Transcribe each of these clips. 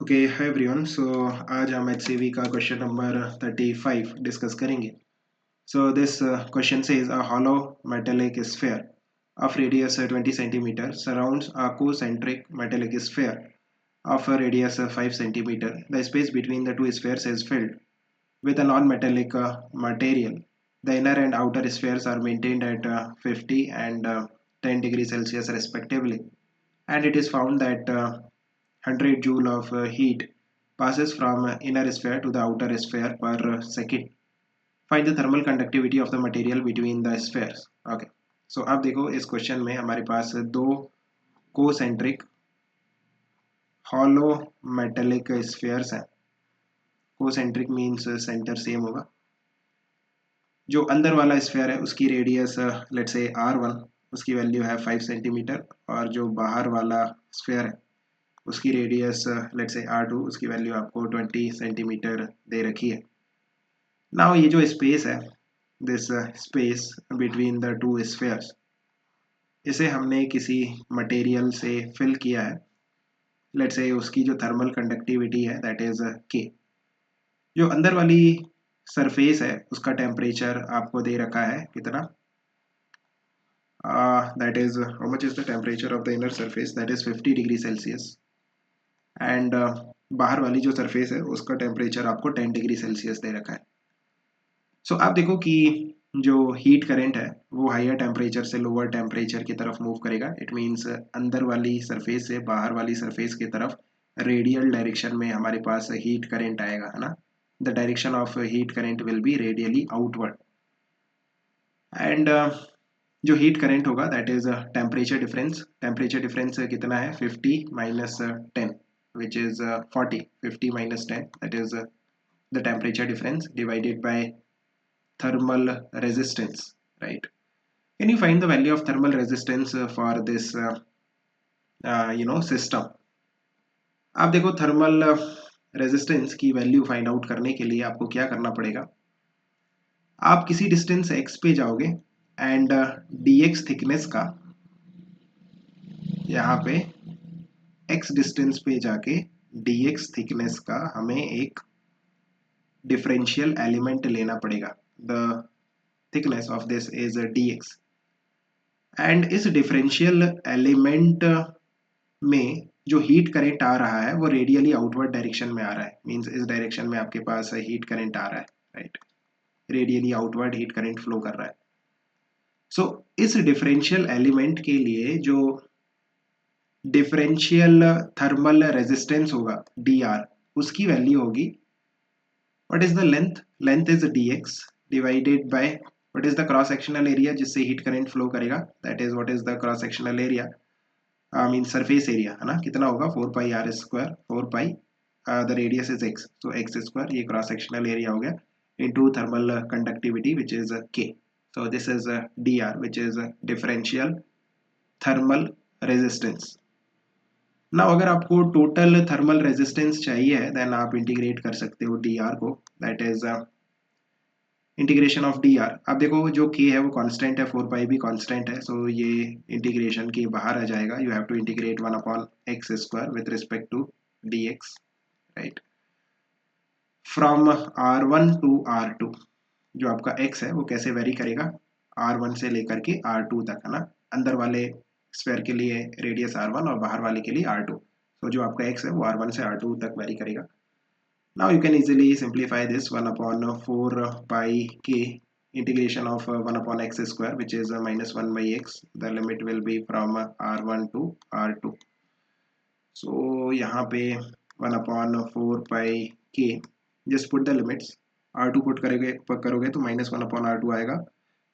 Okay hi everyone. सो आज हम HCV का क्वेश्चन नंबर 35 डिस्कस करेंगे। So this question says a hollow metallic sphere of radius 20 centimeter surrounds a concentric metallic sphere of a radius 5 centimeter. The space between the two spheres is filled with a non-metallic material. The inner and outer spheres are maintained at 50 and 10 degrees Celsius respectively, and it is found that 100 joule of heat passes from inner sphere to the outer sphere per second. Find the thermal conductivity of the material between the spheres. Okay. So अब देखो इस question में हमारे पास दो concentric hollow metallic spheres हैं। Concentric means centre same होगा। जो अंदर वाला स्फीयर है उसकी रेडियस लेट्स से R1, उसकी वैल्यू है 5 सेंटीमीटर, और जो बाहर वाला स्फीयर है उसकी रेडियस लेट्स से R2, उसकी वैल्यू आपको 20 सेंटीमीटर दे रखी है। नाउ ये जो स्पेस है, this space between the two spheres, इसे हमने किसी मटेरियल से फिल किया है। लेट्स से उसकी जो थर्मल कंडक्टिविटी है दैट इज K। जो अंदर वाली सरफेस है उसका टेम्परेचर आपको दे रखा है कितना, that is how much is the temperature of the inner surface, that is 50 degree Celsius, and बाहर वाली जो सरफेस है उसका टेम्परेचर आपको 10 डिग्री सेल्सियस दे रखा है। सो आप देखो कि जो हीट करंट है वो हायर टेम्परेचर से लोअर टेम्परेचर की तरफ मूव करेगा। इट मीन्स अंदर वाली सरफेस से बाहर वाली सरफेस की तरफ रेडियल डायरेक्शन में हमारे पास हीट करंट आएगा, है ना। The direction of heat current will be radially outward, and जो हीट करंट होगा that is temperature difference. Temperature difference कितना है, 50 minus 10 which is 40। 50 minus 10 that is the temperature difference divided by thermal resistance, right? Can you find the value of thermal resistance for this system? आप देखो thermal resistance की value find out करने के लिए आपको क्या करना पड़ेगा, आप किसी डिस्टेंस x पे जाओगे एंड dx थिकनेस का, यहाँ पे x डिस्टेंस पे जाके dx थिकनेस का हमें एक डिफरेंशियल एलिमेंट लेना पड़ेगा। The thickness of this is dx, and इस डिफरेंशियल एलिमेंट में जो हीट करंट आ रहा है वो रेडियली आउटवर्ड डायरेक्शन में आ रहा है। मींस इस डायरेक्शन में आपके पास हीट करंट आ रहा है, right. Radially outward heat current flow कर रहा है। सो इस डिफरेंशियल एलिमेंट के लिए जो डिफरेंशियल थर्मल रेजिस्टेंस होगा dr, उसकी वैल्यू होगी, what is the length, length is dx divided by what is the cross sectional area जिससे हीट करंट फ्लो करेगा, that is what is the cross sectional area, mean surface area, है ना। कितना होगा, 4 पाई r square, 4 pi the radius is x, so x square, ये cross sectional area हो गया, into thermal conductivity which is k। So this is dr which is differential thermal resistance. Now अगर आपको total thermal resistance चाहिए है then आप integrate कर सकते हो dr को, that is integration of dr। आप देखो जो k है वो कांस्टेंट है, 4 पाई भी कांस्टेंट है, सो ये इंटीग्रेशन के बाहर आ जाएगा। You have to integrate 1 upon x square with respect to dx, right. From r1 to r2 जो आपका x है वो कैसे वेरी करेगा, r1 से लेकर के r2 तक, है ना। अंदर वाले स्फीयर के लिए रेडियस r1 और बाहर वाले के लिए r2, तो जो आपका x है वो r1 से r2 तक वेरी करेगा। Now you can easily simplify this 1 upon 4 pi k integration of 1 upon x square, which is minus 1 by x. The limit will be from r1 to r2. So यहाँ पे 1 upon 4 pi k, just put the limits. r2 put करोगे तो minus 1 upon r2 आएगा.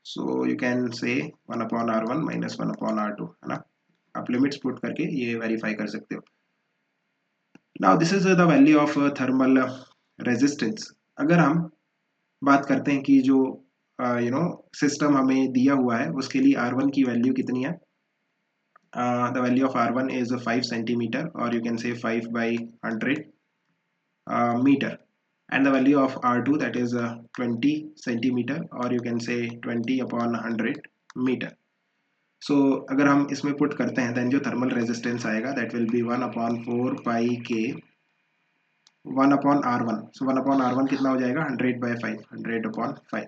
So you can say 1 upon r1 minus 1 upon r2, है ना। आप limits put करके ये वेरीफाई कर सकते हो। Now this is the value of thermal resistance। अगर हम बात करते हैं कि जो सिस्टम हमें दिया हुआ है उसके लिए R1 की वैल्यू कितनी है, the value of R1 is 5 centimetre, और you can say 5 by 100 metre, and the value of R2 that is 20 centimetre, और you can say 20 upon 100 metre. सो अगर हम इसमें पुट करते हैं देन जो थर्मल रेजिस्टेंस आएगा that will B 1 upon 4 pi के 1/R1, so 1/R1 कितना हो जाएगा 100/5, 100/5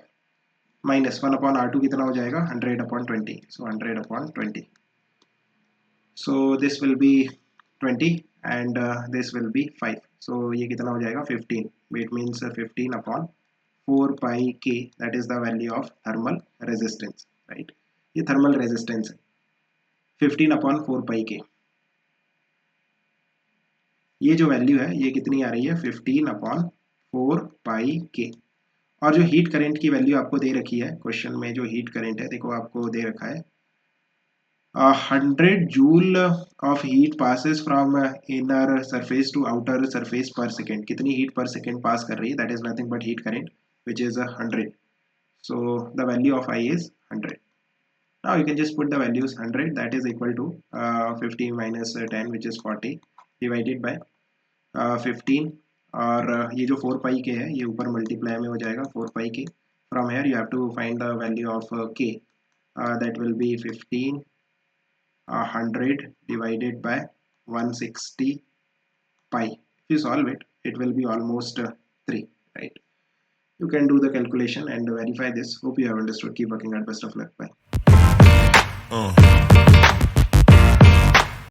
माइनस 1/R2 कितना हो जाएगा 100/20, so 100/20, so this will be 20 and this will be 5, so ये कितना हो जाएगा 15, it means 15/4 pi k, that is the value of thermal resistance, right? ये thermal resistance है 15/4 pi k, ये जो वैल्यू है ये कितनी आ रही है 15/4 पाई के। और जो हीट करेंट की वैल्यू आपको दे रखी है क्वेश्चन में, जो हीट करेंट है देखो आपको दे रखा है 100 joule of heat passes from inner surface to outer surface per second. कितनी हीट पर सेकेंड पास कर रही है, that is nothing but heat current which is 100, so the value of I is 100. Now you can just put the values 100, that is equal to 50 minus 10 which is 40 divided by 15, और ये जो 4 pi के है ये ऊपर multiply में हो जाएगा 4 पाई के। From here you have to find the value of K, that will be 1500 divided by 160 pi. If you solve it, it will be almost 3, right? You can do the calculation and verify this. Hope you have understood. Keep working hard. Best of luck. Bye.